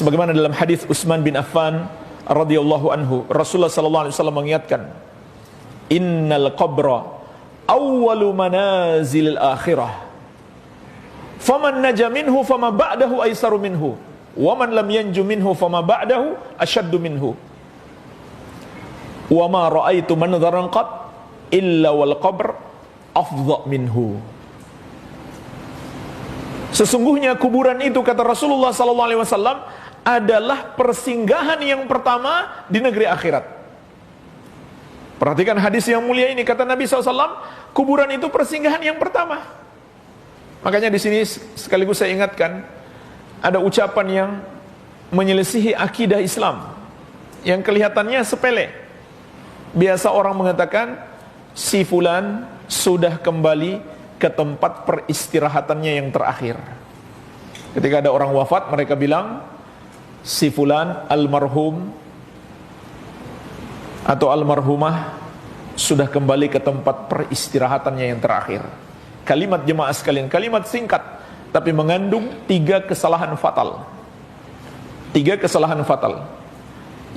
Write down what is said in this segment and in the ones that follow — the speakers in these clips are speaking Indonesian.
Sebagaimana dalam hadis Utsman bin Affan radhiyallahu anhu, Rasulullah sallallahu alaihi wasallam mengingatkan, innal qabra awwalu manazilil akhirah, faman naja minhu fama ba'dahu aisaru minhu, wa man lam yanju minhu fama ba'dahu ashaddu minhu, wa ma ra'aitu manzaran qat illa wal qabr afdha minhu. Sesungguhnya kuburan itu, kata Rasulullah sallallahu alaihi wasallam, adalah persinggahan yang pertama di negeri akhirat. Perhatikan hadis yang mulia ini, kata Nabi SAW, kuburan itu persinggahan yang pertama. Makanya di sini sekaligus saya ingatkan, ada ucapan yang menyelisihi akidah Islam, yang kelihatannya sepele. Biasa orang mengatakan, si fulan sudah kembali ke tempat peristirahatannya yang terakhir. Ketika ada orang wafat, mereka bilang, si fulan almarhum atau almarhumah sudah kembali ke tempat peristirahatannya yang terakhir. Kalimat jemaah sekalian, kalimat singkat tapi mengandung 3 kesalahan fatal. 3 kesalahan fatal.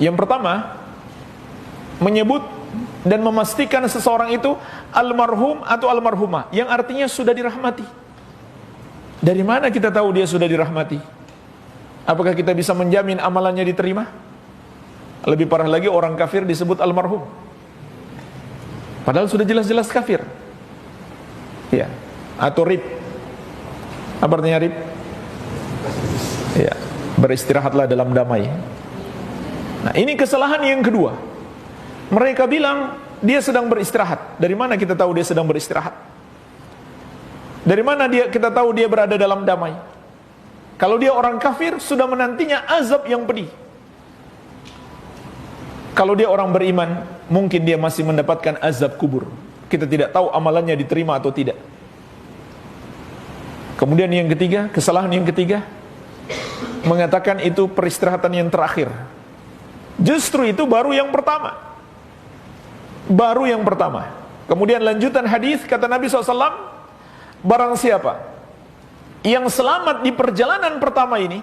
Yang pertama, menyebut dan memastikan seseorang itu almarhum atau almarhumah, yang artinya sudah dirahmati. Dari mana kita tahu dia sudah dirahmati? Apakah kita bisa menjamin amalannya diterima? Lebih parah lagi, orang kafir disebut almarhum, padahal sudah jelas-jelas kafir. Ya, atau rib. Apa artinya rib? Ya, beristirahatlah dalam damai. Nah, ini kesalahan yang kedua. Mereka bilang dia sedang beristirahat. Dari mana kita tahu dia sedang beristirahat? Dari mana kita tahu dia berada dalam damai? Kalau dia orang kafir, sudah menantinya azab yang pedih. Kalau dia orang beriman, mungkin dia masih mendapatkan azab kubur. Kita tidak tahu amalannya diterima atau tidak. Kemudian yang ketiga, kesalahan yang ketiga, mengatakan itu peristirahatan yang terakhir. Justru itu baru yang pertama. Baru yang pertama. Kemudian lanjutan hadis, kata Nabi SAW, barang siapa yang selamat di perjalanan pertama ini,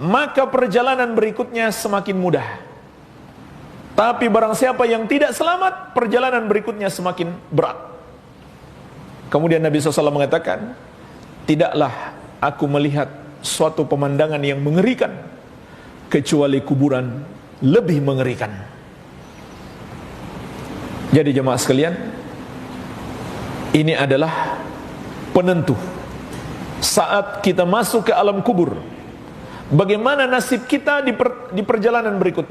maka perjalanan berikutnya semakin mudah. Tapi barang siapa yang tidak selamat, perjalanan berikutnya semakin berat. Kemudian Nabi SAW mengatakan, tidaklah aku melihat suatu pemandangan yang mengerikan kecuali kuburan lebih mengerikan. Jadi jemaah sekalian, ini adalah penentu saat kita masuk ke alam kubur, bagaimana nasib kita di perjalanan berikutnya.